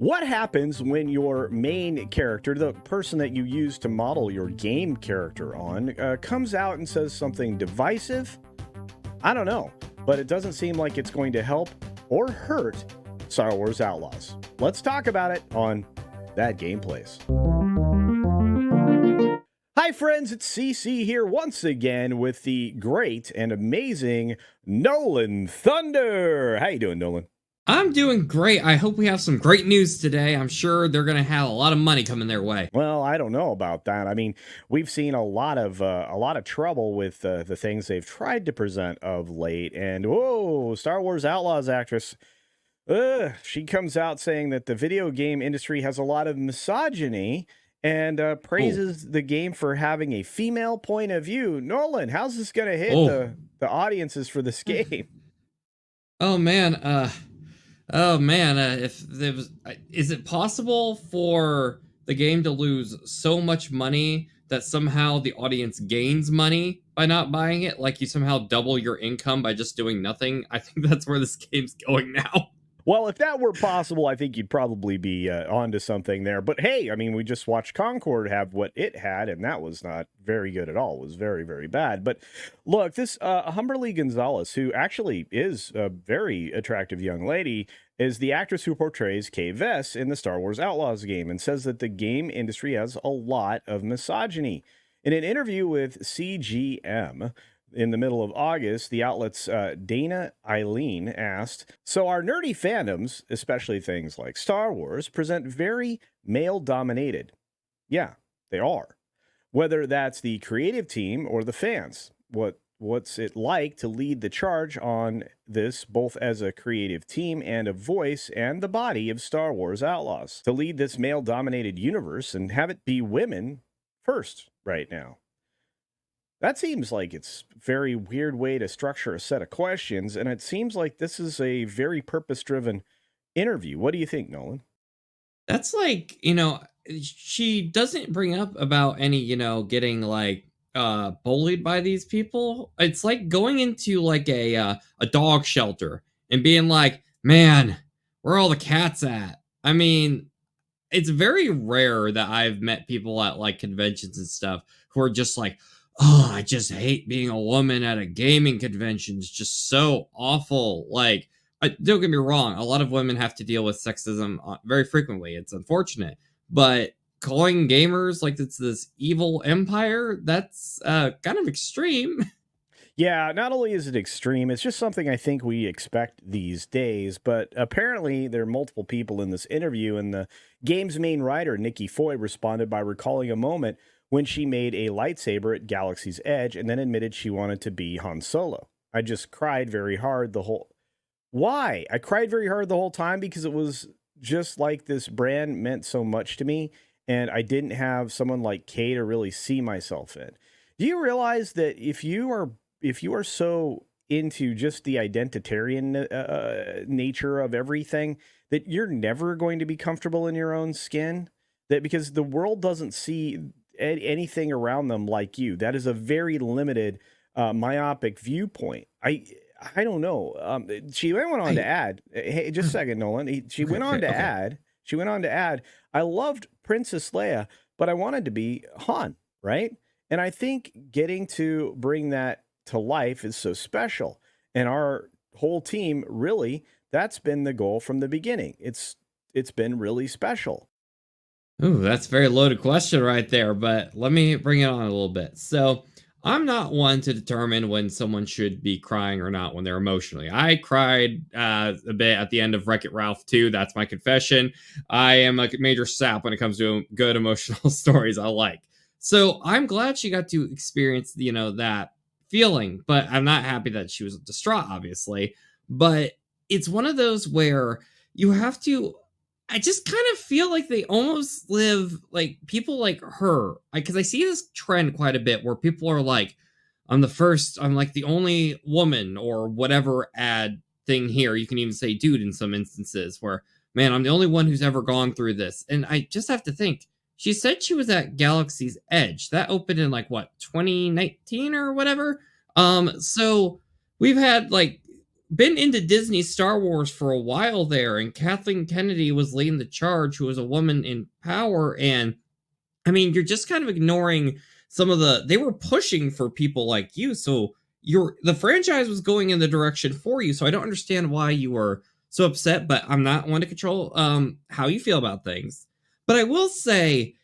What happens when your main character, the person that you use to model your game character on, comes out and says something divisive? I don't know, but it doesn't seem like it's going to help or hurt Star Wars Outlaws. Let's talk about it on That Game Plays. Hi, friends, it's CC here once again with the great and amazing Nolan Thunder. How you doing, Nolan? I'm doing great. I hope we have some great news today. I'm sure they're going to have a lot of money coming their way. Well, I don't know about that. I mean, we've seen a lot of trouble with the things they've tried to present of late. And whoa, Star Wars Outlaws actress, she comes out saying that the video game industry has a lot of misogyny and Oh, praises the game for having a female point of view. Nolan, how's this going to hit oh, the audiences for this game? oh man. If there was, is it possible for the game to lose so much money that somehow the audience gains money by not buying it? Like you somehow double your income by just doing nothing? I think that's where this game's going now. Well, if that were possible, I think you'd probably be onto something there. But hey, I mean, we just watched Concord have what it had, and that was not very good at all. It was very, very bad. But look, this Humberly Gonzalez, who actually is a very attractive young lady, is the actress who portrays Kay Vess in the Star Wars Outlaws game and says that the game industry has a lot of misogyny. In an interview with CGM, in the middle of August, the outlet's Dana Eileen asked, "So our nerdy fandoms, especially things like Star Wars, present very male dominated. Yeah, they are. Whether that's the creative team or the fans. What's it like to lead the charge on this, both as a creative team and a voice and the body of Star Wars Outlaws? To lead this male dominated universe and have it be women first right now." That seems like it's a very weird way to structure a set of questions, and it seems like this is a very purpose-driven interview. What do you think, Nolan? That's like, she doesn't bring up about any, getting like bullied by these people. It's like going into like a dog shelter and being like, "Man, where are all the cats at?" I mean, it's very rare that I've met people at like conventions and stuff who are just like, "Oh, I just hate being a woman at a gaming convention. It's just so awful." Like, don't get me wrong, a lot of women have to deal with sexism very frequently. It's unfortunate, but calling gamers like it's this evil empire, that's kind of extreme. Yeah, not only is it extreme, it's just something I think we expect these days. But apparently, there are multiple people in this interview, and the game's main writer, Nikki Foy, responded by recalling a moment when she made a lightsaber at Galaxy's Edge and then admitted she wanted to be Han Solo. I just cried very hard the whole. Why? I cried very hard the whole time because it was just like this brand meant so much to me, and I didn't have someone like Kay to really see myself in. Do you realize that if you are so into just the identitarian nature of everything, that you're never going to be comfortable in your own skin? That because the world doesn't see anything around them like you. That is a very limited, myopic viewpoint. I don't know. She went on to I add, hey, just a second, Nolan. She okay, went on okay, to okay. add, she went on to add, I loved Princess Leia, but I wanted to be Han, right? And I think getting to bring that to life is so special. And our whole team, really, that's been the goal from the beginning. It's been really special. Ooh, that's a very loaded question right there, but let me bring it on a little bit. So, I'm not one to determine when someone should be crying or not when they're emotionally. I cried a bit at the end of Wreck It Ralph 2. That's my confession. I am a major sap when it comes to good emotional stories I like. So, I'm glad she got to experience, that feeling, but I'm not happy that she was distraught, obviously. But it's one of those where you have to I just kind of feel like they almost live like people like her. Because I see this trend quite a bit where people are like, I'm like the only woman or whatever ad thing here. You can even say dude in some instances where, man, I'm the only one who's ever gone through this. And I just have to think, she said she was at Galaxy's Edge. That opened in like what, 2019 or whatever? So we've had like been into Disney Star Wars for a while there, and Kathleen Kennedy was leading the charge, who was a woman in power. And I mean, you're just kind of ignoring some of they were pushing for people like you. So the franchise was going in the direction for you. So I don't understand why you were so upset, but I'm not one to control how you feel about things. But I will say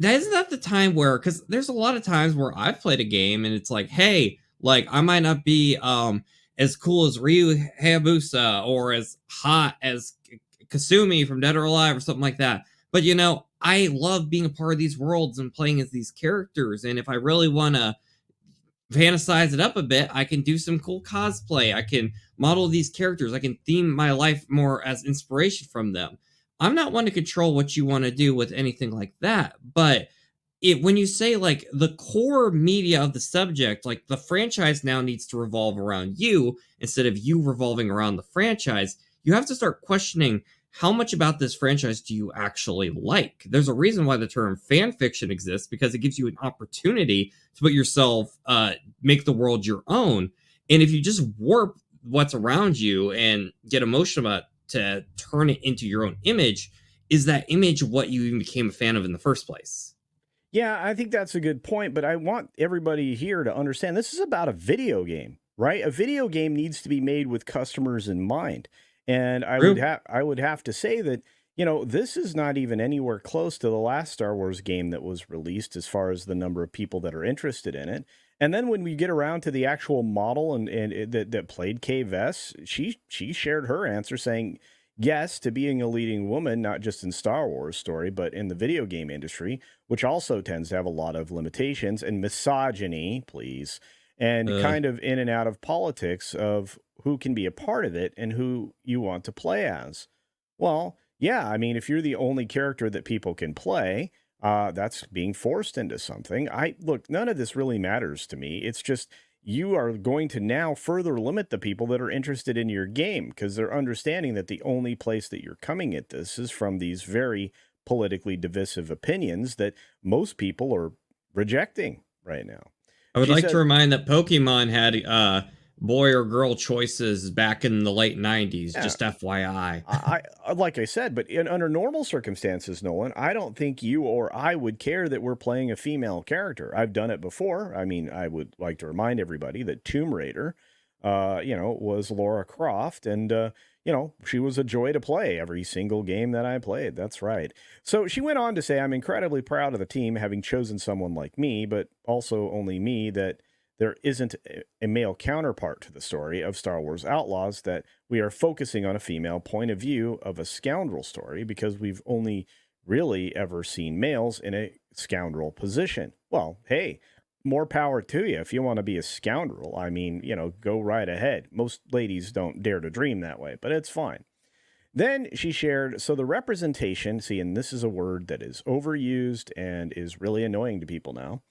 that isn't that the time where, because there's a lot of times where I've played a game and it's like, hey, like I might not be as cool as Ryu Hayabusa or as hot as Kasumi from Dead or Alive or something like that. But I love being a part of these worlds and playing as these characters. And if I really want to fantasize it up a bit, I can do some cool cosplay. I can model these characters. I can theme my life more as inspiration from them. I'm not one to control what you want to do with anything like that, but when you say like the core media of the subject, like the franchise now needs to revolve around you instead of you revolving around the franchise, you have to start questioning how much about this franchise do you actually like? There's a reason why the term fan fiction exists, because it gives you an opportunity to put yourself, make the world your own. And if you just warp what's around you and get emotional about to turn it into your own image, is that image what you even became a fan of in the first place? Yeah, I think that's a good point, but I want everybody here to understand this is about a video game, right? A video game needs to be made with customers in mind. And True. I would have to say that, this is not even anywhere close to the last Star Wars game that was released as far as the number of people that are interested in it. And then when we get around to the actual model that played Kay Vess, she shared her answer saying yes to being a leading woman, not just in Star Wars story, but in the video game industry, which also tends to have a lot of limitations and misogyny, please, and Uh, kind of in and out of politics of who can be a part of it and who you want to play as. Well, yeah, I mean, if you're the only character that people can play, that's being forced into something. I look, none of this really matters to me. It's just you are going to now further limit the people that are interested in your game because they're understanding that the only place that you're coming at this is from these very politically divisive opinions that most people are rejecting right now. I would She like to said, remind that Pokemon had boy or girl choices back in the late 90s, yeah, just FYI. like I said, but under normal circumstances, Nolan, I don't think you or I would care that we're playing a female character. I've done it before. I mean, I would like to remind everybody that Tomb Raider, was Laura Croft, and she was a joy to play every single game that I played. That's right. So she went on to say, "I'm incredibly proud of the team having chosen someone like me, but also only me that." There isn't a male counterpart to the story of Star Wars Outlaws, that we are focusing on a female point of view of a scoundrel story because we've only really ever seen males in a scoundrel position. Well, hey, more power to you if you want to be a scoundrel. I mean, go right ahead. Most ladies don't dare to dream that way, but it's fine. Then she shared, so the representation, see, and this is a word that is overused and is really annoying to people now,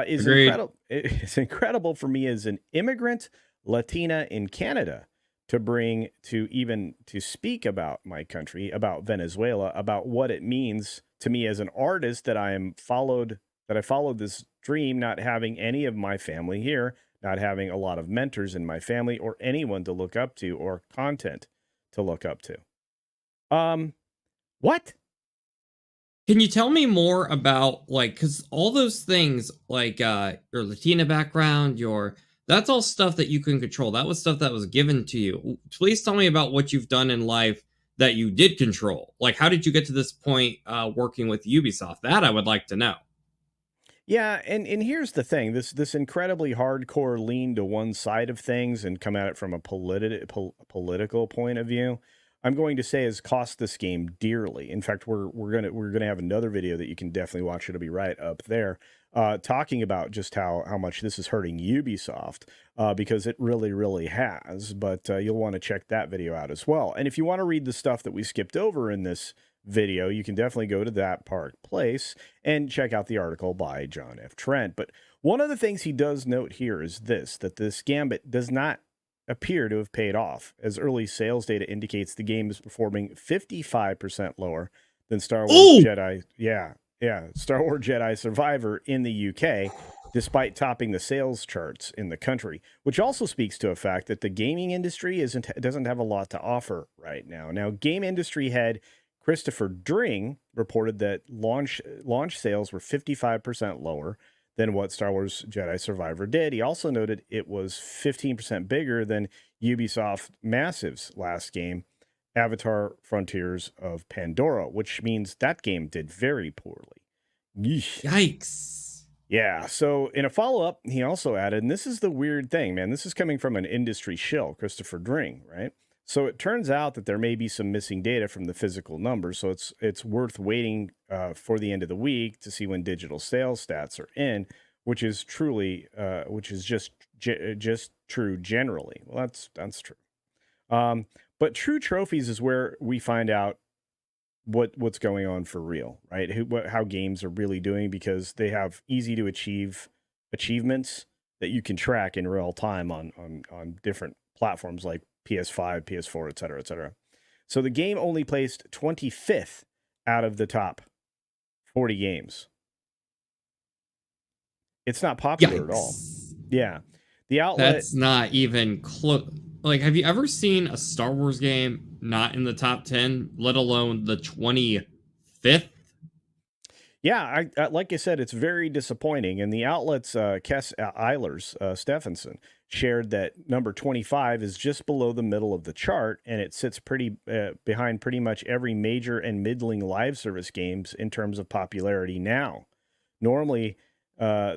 is Agreed. incredible. It's incredible for me as an immigrant Latina in Canada to bring to speak about my country, about Venezuela, about what it means to me as an artist that I followed this dream, not having any of my family here, not having a lot of mentors in my family or anyone to look up to or content to look up to. Um, what? Can you tell me more about, like, because all those things, like your Latina background, that's all stuff that you can control. That was stuff that was given to you. Please tell me about what you've done in life that you did control. Like, how did you get to this point working with Ubisoft? That I would like to know. Yeah, and here's the thing: this incredibly hardcore lean to one side of things and come at it from a political point of view. I'm going to say has cost this game dearly. In fact, we're gonna have another video that you can definitely watch. It'll be right up there, talking about just how much this is hurting Ubisoft, because it really has. But you'll want to check that video out as well. And if you want to read the stuff that we skipped over in this video, you can definitely go to that park place and check out the article by John F. Trent. But one of the things he does note here is that this gambit does not appear to have paid off, as early sales data indicates the game is performing 55% lower than Star Wars Oh, Jedi. Yeah, Star Wars Jedi Survivor in the UK. despite topping the sales charts in the country, which also speaks to a fact that the gaming industry doesn't have a lot to offer right now. Now, game industry head Christopher Dring reported that launch sales were 55% lower than what Star Wars Jedi Survivor did. He also noted it was 15% bigger than Ubisoft Massive's last game, Avatar Frontiers of Pandora, which means that game did very poorly. Yeesh. Yikes. Yeah. So in a follow up, he also added, and this is the weird thing, man. This is coming from an industry shill, Christopher Dring, right? So it turns out that there may be some missing data from the physical numbers. So it's worth waiting for the end of the week to see when digital sales stats are in, which is just true generally. Well, that's true. But true trophies is where we find out what's going on for real, right? How games are really doing, because they have easy to achieve achievements that you can track in real time on different platforms like PS5, PS4, et cetera, et cetera. So the game only placed 25th out of the top 40 games. It's not popular at all. Yeah. The outlet. That's not even close. Like, have you ever seen a Star Wars game not in the top 10, let alone the 25th? Yeah, I like I said, it's very disappointing. And the outlet's Kes Eilers Stephenson shared that number 25 is just below the middle of the chart, and it sits pretty behind pretty much every major and middling live service games in terms of popularity now. Normally,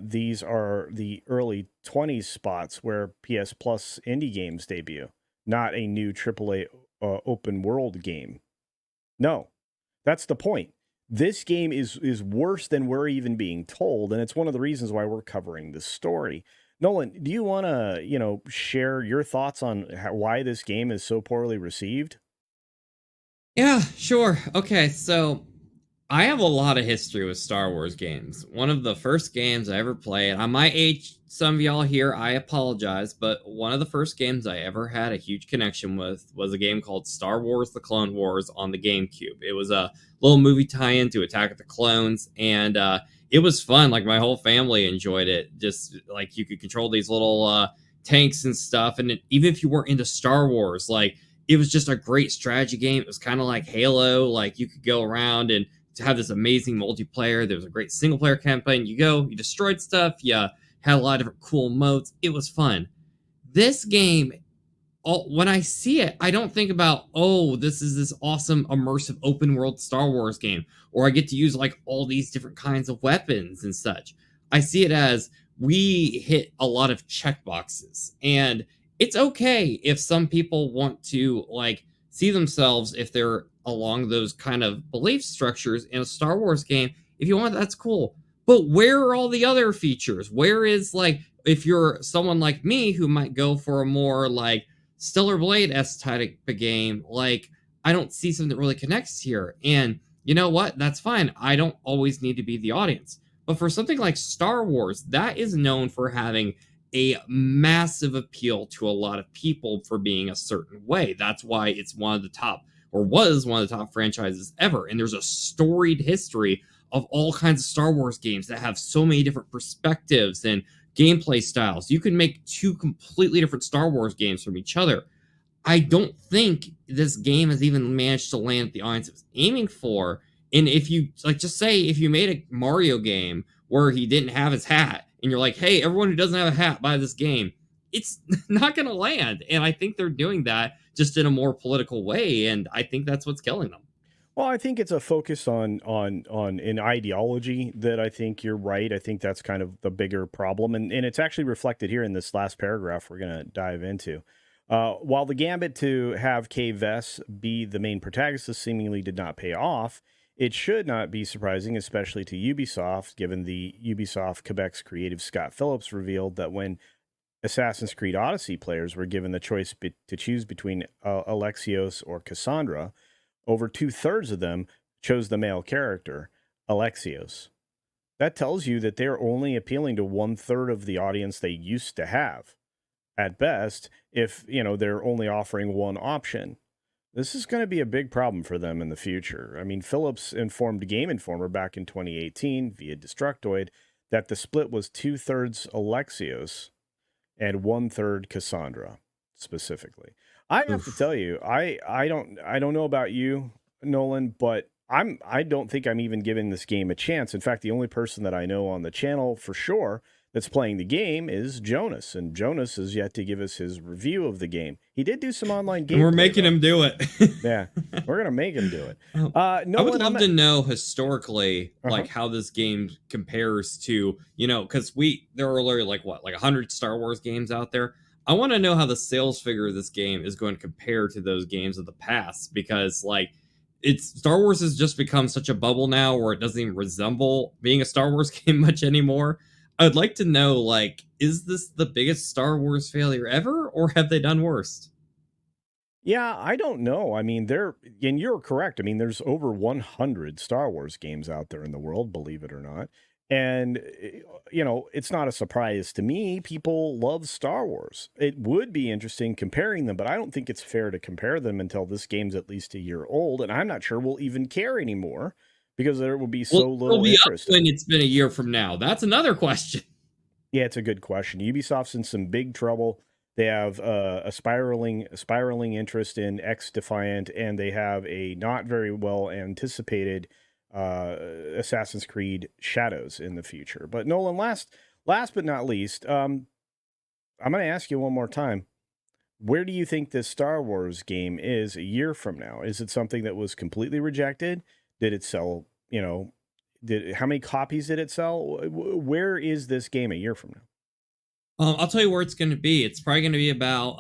these are the early 20s spots where PS Plus indie games debut, not a new AAA open world game. No, that's the point. This game is worse than we're even being told, and it's one of the reasons why we're covering this story. Nolan, do you want to, share your thoughts on why this game is so poorly received? Yeah, sure. Okay, so I have a lot of history with Star Wars games. One of the first games I ever played, I might age some of y'all here, I apologize, but one of the first games I ever had a huge connection with was a game called Star Wars The Clone Wars on the GameCube. It was a little movie tie-in to Attack of the Clones, and it was fun. Like, my whole family enjoyed it. Just, like, you could control these little tanks and stuff, and even if you weren't into Star Wars, like, it was just a great strategy game. It was kind of like Halo. Like, you could go around and to have this amazing multiplayer. There was a great single player campaign. You destroyed stuff. You had a lot of different cool modes. It was fun. This game, when I see it, I don't think about, oh, this is this awesome immersive open world Star Wars game, or I get to use like all these different kinds of weapons and such. I see it as we hit a lot of checkboxes, and it's okay if some people want to like see themselves, if they're along those kind of belief structures in a Star Wars game. If you want, that's cool. But where are all the other features? Where is, like, if you're someone like me who might go for a more like Stellar Blade aesthetic game, like, I don't see something that really connects here. And you know what? That's fine. I don't always need to be the audience. But for something like Star Wars, that is known for having a massive appeal to a lot of people for being a certain way. That's why it's one of the top, or was one of the top franchises ever. And there's a storied history of all kinds of Star Wars games that have so many different perspectives and gameplay styles. You can make two completely different Star Wars games from each other. I don't think this game has even managed to land at the audience it was aiming for. And if you, like, just say if you made a Mario game where he didn't have his hat, and you're like, hey, everyone who doesn't have a hat, buy this game, it's not going to land. And I think they're doing that just in a more political way, and I think that's what's killing them. Well, I think it's a focus on an ideology that I think you're right. I think that's kind of the bigger problem, and it's actually reflected here in this last paragraph we're going to dive into. While the gambit to have Vess be the main protagonist seemingly did not pay off, it should not be surprising, especially to Ubisoft, given the Ubisoft Quebec's creative Scott Phillips revealed that when Assassin's Creed Odyssey players were given the choice to choose between Alexios or Cassandra, over 2/3 of them chose the male character, Alexios. That tells you that they're only appealing to 1/3 of the audience they used to have. At best, if they're only offering one option. This is going to be a big problem for them in the future. I mean, Phillips informed Game Informer back in 2018 via Destructoid that the split was 2/3 Alexios and 1/3 Cassandra specifically. I have to Oof. tell you, I don't know about you, Nolan, but I don't think I'm even giving this game a chance. In fact, the only person that I know on the channel for sure that's playing the game is Jonas, and Jonas has yet to give us his review of the game. He did do some online And we're gameplay making though. him do it. Yeah, we're gonna make him do it. I would Nolan, love to know historically, uh-huh. like how this game compares to, because there are literally like what, like 100 Star Wars games out there. I want to know how the sales figure of this game is going to compare to those games of the past, because like it's Star Wars has just become such a bubble now where it doesn't even resemble being a Star Wars game much anymore. I'd like to know, like, is this the biggest Star Wars failure ever, or have they done worse? Yeah, I don't know. I mean, and you're correct. I mean, there's over 100 Star Wars games out there in the world, believe it or not. And, it's not a surprise to me. People love Star Wars. It would be interesting comparing them, but I don't think it's fair to compare them until this game's at least a year old. And I'm not sure we'll even care anymore because there will be Will so it little be up interest in when it. it's been a year from now? That's another question. Yeah, it's a good question. Ubisoft's in some big trouble. They have a spiraling interest in X Defiant, and they have a not very well anticipated Assassin's Creed Shadows in the future. But Nolan, last but not least, I'm going to ask you one more time. Where do you think this Star Wars game is a year from now? Is it something that was completely rejected? Did it sell? Did how many copies did it sell? Where is this game a year from now? I'll tell you where it's going to be. It's probably going to be about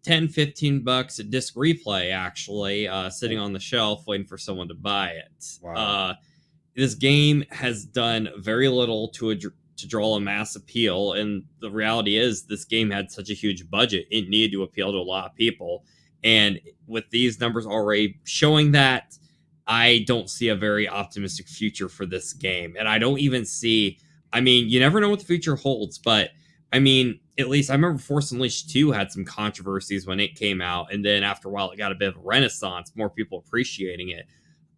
10, $15 a disc replay, actually, sitting on the shelf waiting for someone to buy it. Wow. This game has done very little to draw a mass appeal, and the reality is this game had such a huge budget, it needed to appeal to a lot of people. And with these numbers already showing that, I don't see a very optimistic future for this game. And I don't even see, I mean, you never know what the future holds, but I mean, at least I remember Force Unleashed 2 had some controversies when it came out, and then after a while it got a bit of a renaissance, more people appreciating it.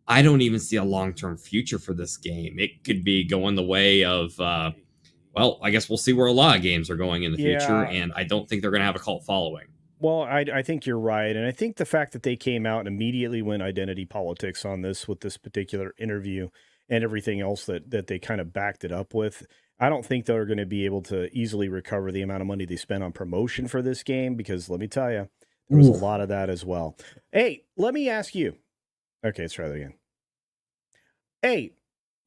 I don't even see a long term future for this game. It could be going the way of, well, I guess we'll see where a lot of games are going in the future, Yeah, and I don't think they're going to have a cult following. well, I think you're right, and I think the fact that they came out and immediately went identity politics on this with this particular interview and everything else that they kind of backed it up with, I don't think they're going to be able to easily recover the amount of money they spent on promotion for this game because let me tell you, there was a Oof. lot of that as well. Hey, let me ask you. Okay, let's try that again. Hey,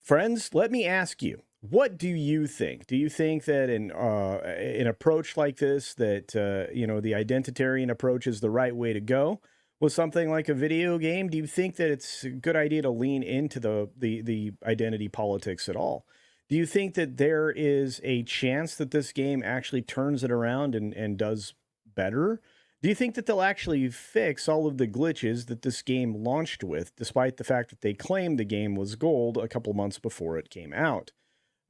friends, let me ask you, what do you think? Do you think that an approach like this, that the identitarian approach is the right way to go with something like a video game? Do you think that it's a good idea to lean into the identity politics at all? Do you think that there is a chance that this game actually turns it around and does better? Do you think that they'll actually fix all of the glitches that this game launched with, despite the fact that they claimed the game was gold a couple months before it came out?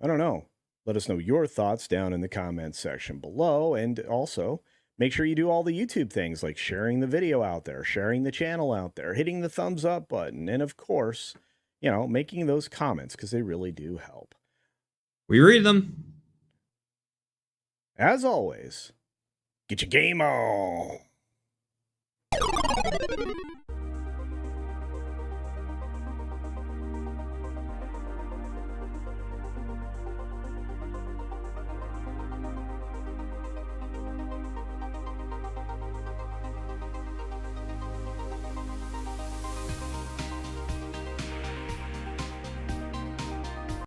I don't know. Let us know your thoughts down in the comments section below. And also, make sure you do all the YouTube things like sharing the video out there, sharing the channel out there, hitting the thumbs up button, and of course, making those comments because they really do help. We read them. As always, get your game on.